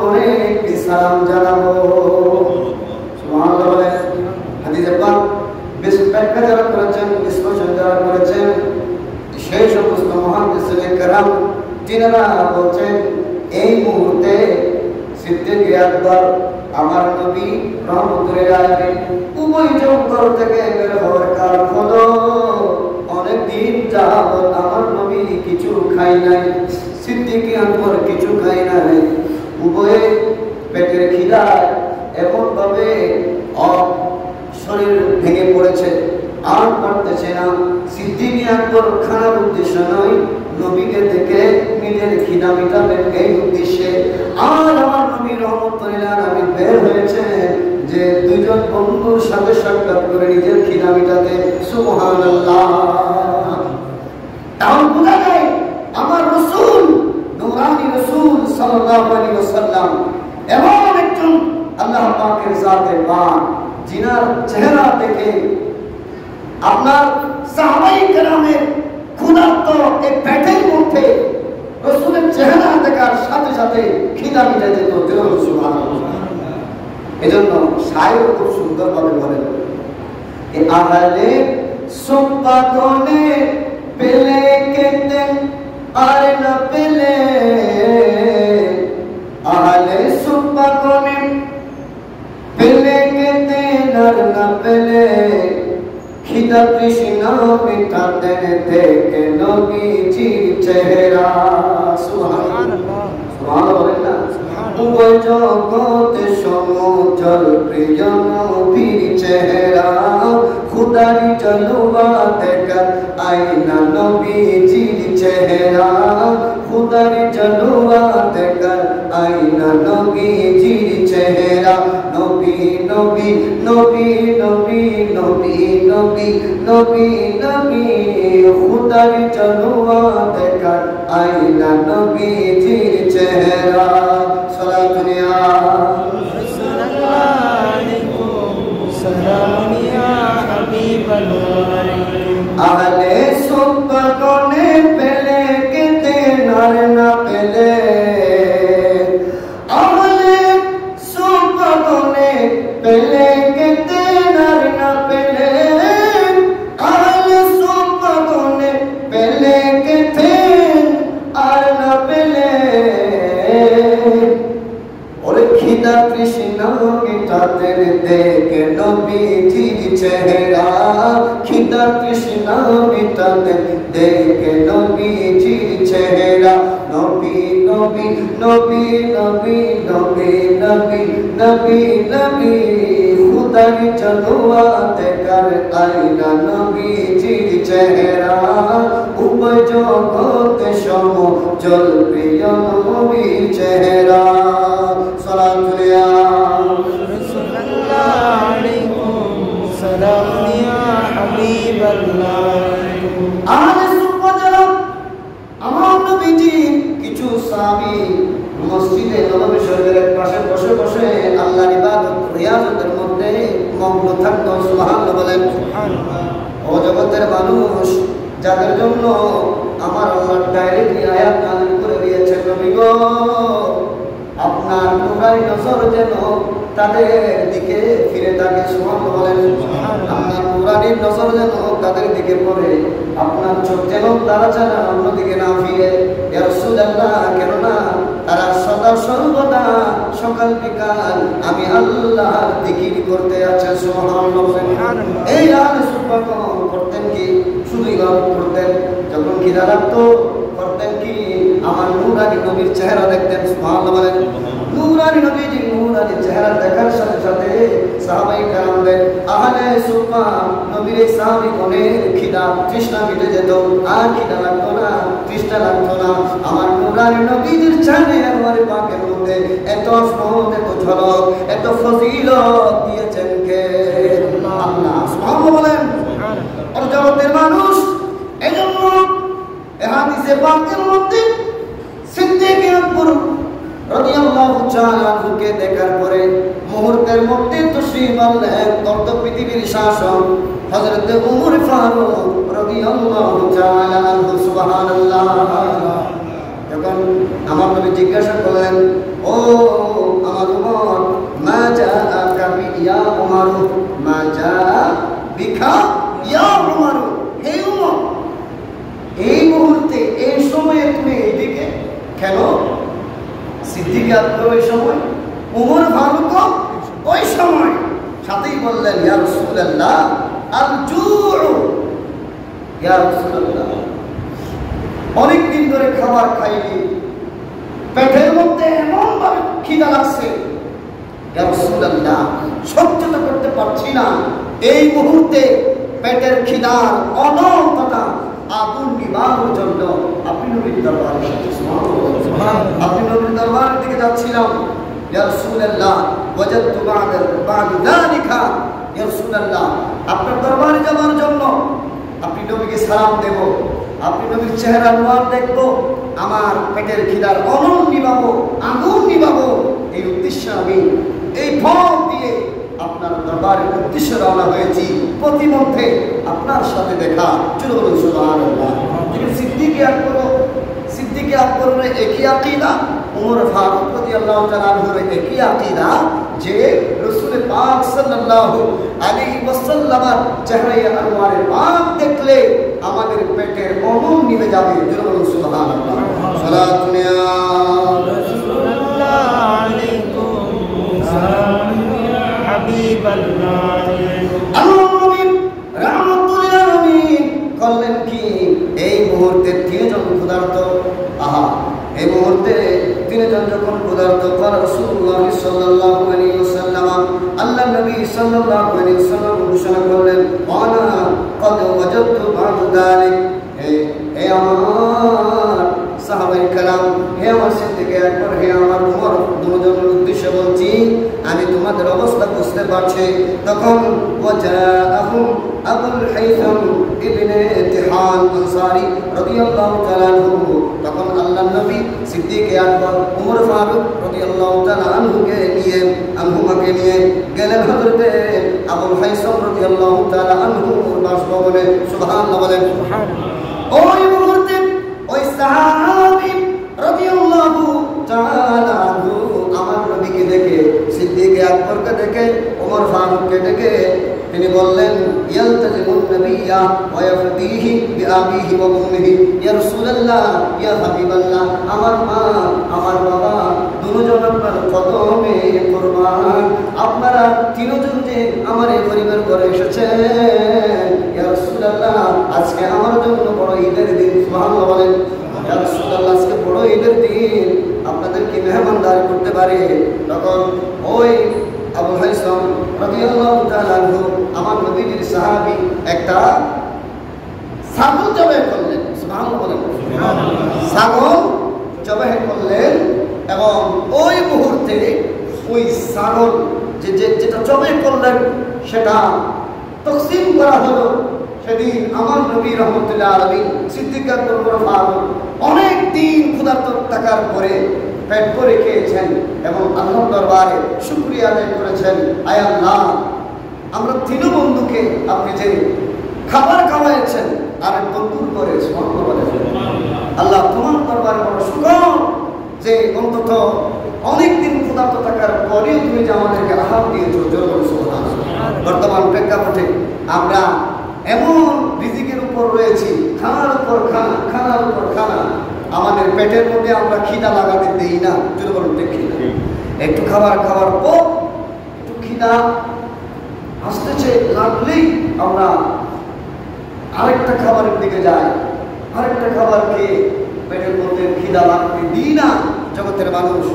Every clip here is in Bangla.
করে একটি সালাম জানাবো। সুবহানাল্লাহ বলেন। হাদিসে পাক বেশ ব্যাখ্যা যারা করেছেন, বিশ্লেষণ যারা করেছেন, সেই সমস্ত মুহাদ্দিসিনে কেরাম তিনারা বলছেন এই মুহূর্তে সিদ্দিক আকবর আমার নবী রহমতুল্লাহ আলাইহি উভয় জগৎ থেকে বের হওয়ার কারণ হলো অনেক দিন যাবত আমার নবী কিছু খাই নাই, সিদ্দিক আকবর কিছু খাই নাই। উভয়ে পেটের খিদায় এমন ভাবে শরীর ভেঙে পড়েছে, আর পারতেছে না। সিদ্দিক আকবর খানার উদ্দেশ্য নয়, নবীকে দেখে নিজের খিদা মিটাবেন এই উদ্দেশ্যে। আর আমার নবী রহমতুল্লাহ আলাইহি বের হয়েছে যে দুইজন বন্ধুর সাথে সাক্ষাৎ করে নিজের খিদা মিটাতে। সুবহানাল্লাহ। তাও বোঝা যায় আমার রাসূল নূরানী রাসূল সাল্লাল্লাহু আলাইহি ওয়াসাল্লাম এমন একজন আল্লাহ পাকের জাতে পাক, জিনার চেহারা দেখে আপনার সাহাবায়ে কেরামের ক্ষুধার্ত এই পেটের মধ্যে রাসূলের চেহারা দেখার সাথে সাথে খিদা মিটে যেত। সুবহানাল্লাহ। এজন্য শায়র খুব সুন্দরভাবে বলেন, আহলে সুবহানে পেলে কেতে আর না পেলে, আহলে সুবহানে পেলে কেতে আর না পেলে, খিদা তৃষ্ণা মিটাতেন দেখে নবীজির চেহারা। সুবহানাল্লাহ। সুবহানাল্লাহ বলেন না। উভয় জগতে সমুজ্জ্বল প্রিয় নবীর চেহারা, খুদারি জলওয়া দেখার আয়না নবীজির চেহারা, খুদারি জলওয়া দেখার আয়না নবীজির চেহারা। নবী নবী নবী নবী নবী নবী নবী নবী, খুদারি জলওয়া দেখার আয়না নবীজির চেহারা। সালাতুন ইয়া রাসূলুল্লাহ আলাইকুম সালাম ইয়া হাবিবাল্লাহ। আহলে সুবহানে পেলে কেতে নার না পেলে, আহলে সুবহানে পেলে কেতে নার না পেলে, আহলে সুবহানে পেলে কেতে আর না পেলে, ওরে খিদা তৃষ্ণা মিটাতেন দেখে নবীজির চেহারা, খিদা তৃষ্ণা মিটাতেন দেখে নবীজির চেহারা। নবী নবী নবী নবী নবী নবী নবী নবী, খুদারি জলওয়া দেখার আয়না নবীজির চেহারা, উভয় জগতে সমুজ্জ্বল প্রিয় নবীর চেহারা। সালাতুন ইয়া রাসূলুল্লাহ আলাইকুম সালাম ইয়া হাবিবাল্লাহ। আহলে সুবহান আমার নবীজি কিছু সাহাবী মসজিদে নববী শরীফের পাশে বসে বসে আল্লাহর ইবাদত রিয়াজতের মধ্যে মগ্ন থাকতো। সুবহানাল্লাহ বলেন। সুবহানাল্লাহ। ও জগতের মানুষ, যাদের জন্য আমার আল্লাহ ডাইরেক্টলি আয়াত নাযিল করে দিয়েছেন, নবী গো আপনার নূরানি নজর যেন তাদের দিকে ফিরে থাকে। সুবহানাল্লাহ বলেন। আপনার নূরানি নজর যেন তাদের দিকে পড়ে, আপনার চোখ যেন তারা ছাড়া অন্যদিকে না ফিরে। ইয়া রাসূলুল্লাহ, কেননা তারা সদা সর্বদা সকাল বিকাল আমি আল্লাহর জিকির করতে আছে। সুবহানাল্লাহ বলেন। এই আহলে সুবহান করতেন কি? শুধু ইবাদত করতেন। যখন খিদা লাগতো করতেন কি? আমার নূরানি নবীর চেহারা দেখতেন। সুবহানাল্লাহ বলেন। নূরানি নবীজি নূরানি চেহারা দেখার সাথে সাথে সাহাবায়ে কেরামদের আহলে সুবহান নবীর এই সাহাবীগণের খিদা তৃষ্ণা মিটে যেত। আর খিদা লাগতো না, তৃষ্ণা লাগতো না। আমার নূরানি নবীজির চেহারার পাকের মধ্যে এত রহমত, এত ঝলক, এত ফজিলত দিয়েছেন কে? আল্লাহ। সুবহানাল্লাহ বলেন। আর জগতের মানুষ এজন্য এই হাদিসে পাকের মধ্যে সিদ্দিক আকবর রাদিয়াল্লাহু তাআলা আনহুকে দেখার পরে মুহূর্তের মধ্যে তশরীফ আনলেন তত পৃথিবীর শাসক হযরত ওমর ফারুক রাদিয়াল্লাহু তাআলা আনহু। সুবহানাল্লাহ। যখন আমার নবী জিজ্ঞাসা করলেন, ও বিকা ইয়া উমর, হে উমর এই মুহূর্তে এই সময়ে তুমি এইদিকে কেন? সিদ্দিক আকবর ওই সময়, উমর ফারুক ওই সময়। সাথেই বললেন ইয়া রাসূলুল্লাহ আল জুউ, ইয়া রাসূলুল্লাহ অনেক দিন ধরে খাবার খাইনি, পেটের মধ্যে এমন ভাবে খিদা লাগছে, ইয়া রাসূলুল্লাহ সহ্য করতে পারছি না। এই মুহূর্তে পেটের খিদার অনন্ততা আগুন নিবানোর জন্য আপনি নবীর দরবারে, আপনি নবীর দরবারের দিকে যাচ্ছিলাম। ইয়া রাসূলুল্লাহ ওয়াজাদতু বা'দা যালিকা, ইয়া রাসূলুল্লাহ আপনার দরবারে যাওয়ার জন্য আপনি নবীকে সালাম দেব, আপনি নবীর চেহারা নোয়ার দেখব, আমার পেটের খিদার অনল নিবাবো, আগুন নিবাবো, এই উদ্দেশ্যে আমি এই পথ দিয়ে আপনার দরবারের উদ্দেশ্যে রওনা হয়েছি। প্রতিমধ্যে আপনার সাথে দেখা। চলো বলুন সুবহানাল্লাহ। সিদ্দিক আকবরের একই আকীদা, উমর ফারুক রাদিয়াল্লাহু তাআলা আনহুর একই আকীদা যে রাসূল পাক সাল্লাল্লাহু আলাইহি ওয়াসাল্লামের চেহারায়ে আনোয়ারে পাক দেখলে আমাদের পেটের অনল নিভে যাবে। চলো বলুন সুবহানাল্লাহ। সালাতুন ইয়া রাসূলুল্লাহ আলাইকুম সালাম হাবিবাল্লাহ। করলেন কি এই মুহূর্তে তিনজন ক্ষুধার্ত, আহা এই মুহূর্তে তিনজন যখন ক্ষুধার্ত, রাসূলুল্লাহ সাল্লাল্লাহু আলাইহি ওয়াসাল্লাম আল্লাহ নবী সাল্লাল্লাহু আলাইহি ওয়াসাল্লাম ঘোষণা করলেন আনা ক্বাদ ওয়াজাদতু বা'দা যালিক, হে আমার সাহাবায়ে কেরাম, হে আমার সিদ্দিক আকবর, হে আমার উমর, দুজনের উদ্দেশ্যে বলছি আমি তোমাদের অবস্থা বুঝতে পারছি। তখন ওয়াজাআহুম আবুল হাইসাম ইবনে তিহান আনসারী রাদিয়াল্লাহু তাআলা আনহু, তখন আল্লাহর নবী সিদ্দিক আকবর উমর ফারুক রাদিয়াল্লাহু তাআলা আনহুকে নিয়ে গেলেন হযরতে আবুল হাইসাম রাদিয়াল্লাহু তাআলা আনহুর বাসভবনে। সুবহানাল্লাহ বলেন। ওই মুহূর্তে ওই সাহাবী রাদিয়াল্লাহু তাআলা আনহু আমার নবীকে দেখে, সিদ্দিক আকবরকে দেখে, ওমর ফারুককে দেখে তিনি বললেন ইয়ালতাজিমুন নাবিয়্যা ওয়া ইয়াফদিহি বিআবিহি ওয়া উম্মিহি, ইয়া রাসূলুল্লাহ ইয়া হাবিবাল্লাহ আমার মা আমার বাবা দুজন আপনার কদমে কুরবান, আপনারা তিনজন যে আমার এই পরিবার ঘরে এসেছেন, ইয়া রাসূলুল্লাহ আজকে আমার জন্য বড় ঈদের দিন। সুবহানাল্লাহ বলেন। ইয়া রাসূলুল্লাহ আজকে বড় ঈদের দিন, আপনাদের কি মেহমানদারি করতে পারে? তখন ওই আবু হাইসাম রাদিয়াল্লাহু তাআলা আনহু আমার নবীর সাহাবী একটা ছাগল জবাই করলেন। সুবহানাল্লাহ বলেন। ছাগল জবাই করলেন এবং ওই মুহূর্তে ওই ছাগল যেটা জবাই করলেন সেটা তকসিম করা হলো। সেদিন আমার নবী রহমতুল্লাহ আলাইহি সিদ্দিক আকবর ফারুক অনেক দিন ক্ষুধার্ত থাকার পরে পেট ভরে খেয়েছেন এবং আল্লাহর দরবারে শুকরিয়া আদায় করেছেন, আয় আল্লাহ আমরা তিন বন্ধুকে আপনি যে খাবার খাওয়াইছেন আর বন্ধুর করে স্মরণ করেন, আল্লাহ তোমার দরবারে বড় শুকর যে অন্তত অনেক দিন ক্ষুধার্ত থাকার পরেও তুমি যে আমাদেরকে আহার দিয়েছো। বর্তমান প্রেক্ষাপটে আমরা এমন রিজিকের উপর রয়েছি, খানার উপর খানা, খানার উপর খানা, আমাদের পেটের মধ্যে আমরা খিদা লাগাতে দেই না। যদি বলুন দেখি না, একটু খাবার খাওয়ার পর একটু খিদা আসতেছে লাগলেই আমরা আরেকটা খাবারের দিকে যাই, আরেকটা খাবার খেয়ে পেটের মধ্যে খিদা লাগতে দিই না। জগতের মানুষ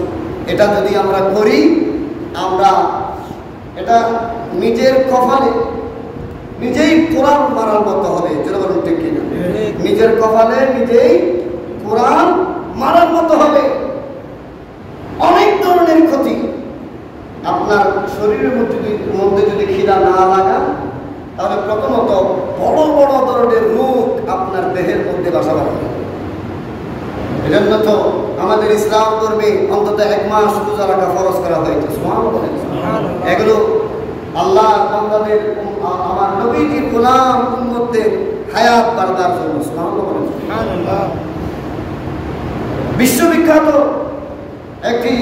এটা যদি আমরা করি, আমরা এটা নিজের কপালে নিজেই কোরআন মারার মতো হবে। যদি বলুন ঠিক কিনা, নিজের কপালে নিজেই কোরআন মারার মতো হবে। অনেক ধরনের ক্ষতি আপনার শরীরের মধ্যে যদি খিদা না লাগা, তাহলে প্রথমত বড় বড় ধরনের রোগ আপনার দেহের মধ্যে বাসা বাঁধবে। এজন্য তো আমাদের ইসলাম ধর্মে অন্তত 1 মাস রোজা রাখা ফরজ করা হয়েছে। এগুলো আল্লাহ বান্দাদের, আমার নবীজির গোলাম উম্মতদের হায়াত বাড়ানোর জন্য। সুবহানাল্লাহ। বিশ্ববিখ্যাত একটি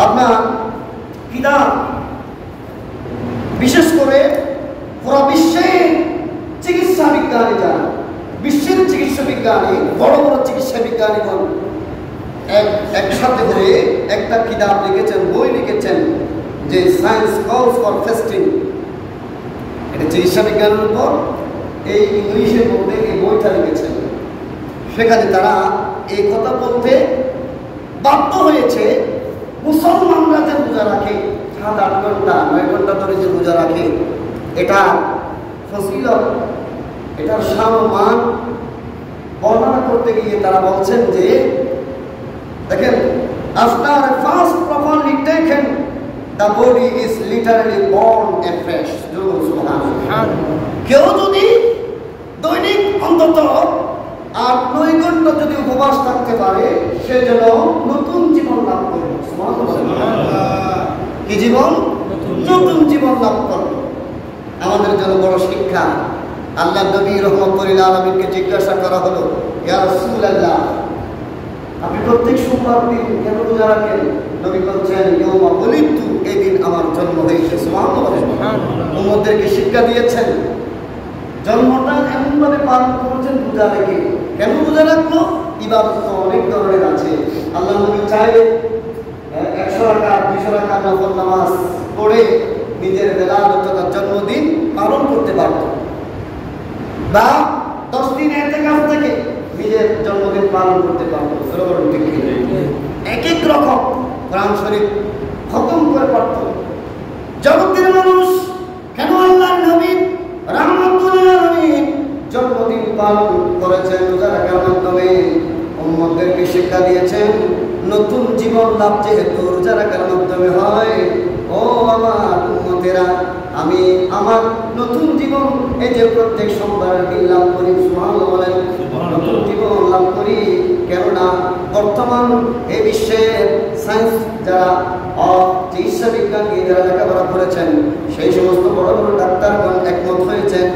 আপনার কিতাব, বিশেষ করে পুরো বিশ্বের চিকিৎসা বিজ্ঞানী যারা, বিশ্বের চিকিৎসা বিজ্ঞানী, বড় বড় চিকিৎসা বিজ্ঞানীগণ একসাথে হয়ে একটা কিতাব লিখেছেন, বই লিখেছেন, যে সায়েন্স কলস ফর ফাস্টিং। এটা চিকিৎসা বিজ্ঞানের উপর এই ইংলিশের মধ্যে এই বইটা লিখেছেন। সেখানে তারা এই কথা বলতে বাধ্য হয়েছে, মুসলমানরা যে রোজা রাখে 7-8 ঘন্টা 9 ঘন্টা ধরে যে রোজা রাখে, এটা ফজিলত, এটার সম্মান বর্ণনা করতে গিয়ে তারা বলছেন যে দেখেন, after a fast properly taken the body is literally born afresh. কেউ যদি দৈনিক অন্তত 8-9 ঘন্টা যদি উপবাস থাকতে পারে, সে যেন নতুন জীবন লাভ করে। কি জীবন? নতুন জীবন লাভ করে। আমাদের জন্য বড় শিক্ষা। আল্লাহ নবী রাহমাতুল লিল আলামিনকে জিজ্ঞাসা করা হলো, ইয়া রাসূলুল্লাহ, আপনি প্রত্যেক সোমবার দিন কেন রোজা রাখেন? নবী বলছেন, ইয়াউমা ওয়ালিদতু, এই দিন আমার জন্ম হয়েছে। সুবহানাল্লাহ। উম্মতদেরকে শিক্ষা দিয়েছেন, জন্মটা এমনভাবে পালন করেছেন রোজা রেখে। কেন রোজা রাখলো? ইবাদত তো অনেক ধরনের আছে। আল্লাহ নবী চাইলে 100 রাকাত 200 রাকাত নফল নামাজ পড়ে নিজের বেলালত তথা জন্মদিন পালন করতে পারত, বা 10 দিন ইতিকাফ থেকে নিজের জন্মদিন পালন করতে পারত। এক এক রকম কোরআন শরীফ খতম করে পড়ত। জগতের মানুষ কেন আল্লাহর নবী রাহমাতুল লিল আলামিন জন্মদিন পালন করেছেন রোজা রাখার মাধ্যমে? উম্মতদেরকে শিক্ষা দিয়েছেন, নতুন জীবন লাভ যেহেতু রোজা রাখার মাধ্যমে হয়, ও আমার উম্মতেরা, আমি আমার নতুন জীবন এই যে প্রত্যেক সোমবার দিন লাভ করি, সুবহানাল্লাহ বলেন, নতুন জীবন লাভ করি। কেননা বর্তমান এই বিশ্বের সায়েন্স যারা চিকিৎসা বিজ্ঞান নিয়ে যারা লেখাপড়া করেছেন, সেই সমস্ত বড় বড় ডাক্তারগণ একমত হয়েছেন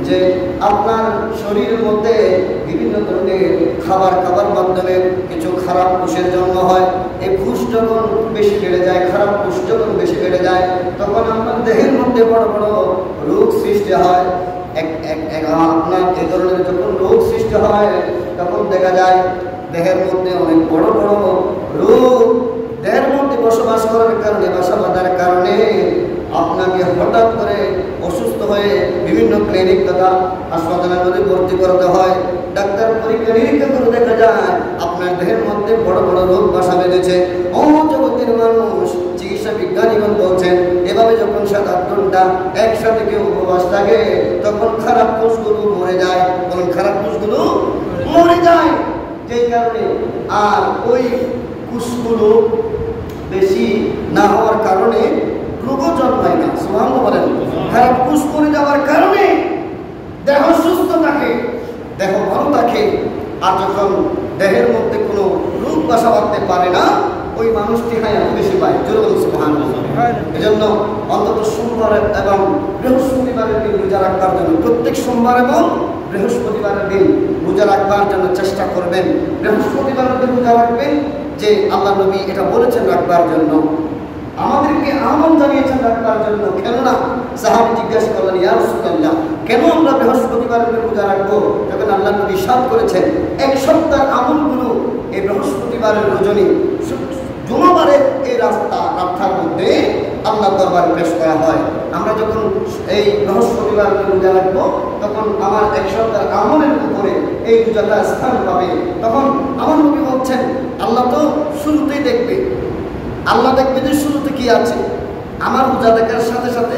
যে আপনার শরীরের মধ্যে বিভিন্ন ধরনের খাবার মাধ্যমে কিছু খারাপ কোষের জন্ম হয়। এই কোষ যখন বেশি বেড়ে যায়, খারাপ কোষ যখন বেশি বেড়ে যায়, তখন আপনার দেহের মধ্যে বড় বড় রোগ সৃষ্টি হয়। আপনার এ ধরনের যখন রোগ সৃষ্টি হয়, তখন দেখা যায় দেহের মধ্যে অনেক বড় বড় রোগ দেহের মধ্যে বসবাস করার কারণে, বাসা বাঁধার কারণে আপনাকে হঠাৎ করে অসুস্থ হয়ে বিভিন্ন ক্লিনিক তথা হাসপাতালের মধ্যে ভর্তি করতে হয়। ডাক্তার পরীক্ষা নিরীক্ষা করে দেখা যায় আপনার দেহের মধ্যে বড় বড় রোগ বাসা বেঁধেছে। জগতের মানুষ, চিকিৎসা বিজ্ঞানীগণ বলছেন, এভাবে যখন 7-8 ঘন্টা একসাথে কেউ উপবাস থাকে, তখন খারাপ কোষগুলো মরে যায়। বলুন, খারাপ কোষগুলো মরে যায়। যেই কারণে আর ওই কোষগুলো বেশি না হওয়ার কারণে রোগও জন্মায় না। সুবহানাল্লাহ বলেন। খারাপ কোষ মরে যাওয়ার কারণে দেহ সুস্থ থাকে, দেহ ভালো থাকে। আর যখন দেহের মধ্যে কোনো রোগ বাসা বাঁধতে পারে না, ওই মানুষটি হায়াত বেশি পায়। জোরে বলুন সুবহানাল্লাহ। এজন্য অন্তত সোমবার এবং বৃহস্পতিবারের দিন রোজা রাখবার জন্য, প্রত্যেক সোমবার এবং বৃহস্পতিবারের দিন রোজা রাখবার জন্য চেষ্টা করবেন। বৃহস্পতিবারের দিন রোজা রাখবেন, যে আল্লাহ নবী এটা বলেছেন রাখবার জন্য, আমাদেরকে আহ্বান জানিয়েছেন রাখবার জন্য। কেননা সাহাবী জিজ্ঞাসা করলেন, ইয়া রাসূলুল্লাহ, কেন আমরা বৃহস্পতিবারের দিন রোজা রাখবো? তখন আল্লাহ নবী ইরশাদ করেছেন, এক সপ্তাহের আমলগুলো এই বৃহস্পতিবারের রজনী জুমাবারের এই রাস্তার মধ্যে আল্লাহ দরবারে পেশ করা হয়। আমরা যখন এই বৃহস্পতিবার রোজা রাখবো, তখন আমার এক সপ্তাহের আমলের উপরে এই রোজাটা স্থান পাবে। তখন আমার নবী বলছেন, আল্লাহ তো শুরুতেই দেখবে, আল্লাহ দেখবে যে শুরুতে কি আছে। আমার রোজা দেখার সাথে সাথে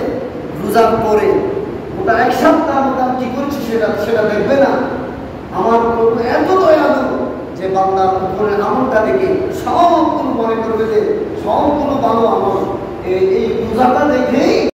রোজার পরে ওটা এক সপ্তাহ মধ্যে কি করছি সেটা দেখবে না। আমার প্রভু এত দয়ালু যে বান্দার উপরের আমলটা দেখে সবগুলো মনে করবে যে সবগুলো ভালো আমল এই রোজাটা দেখেই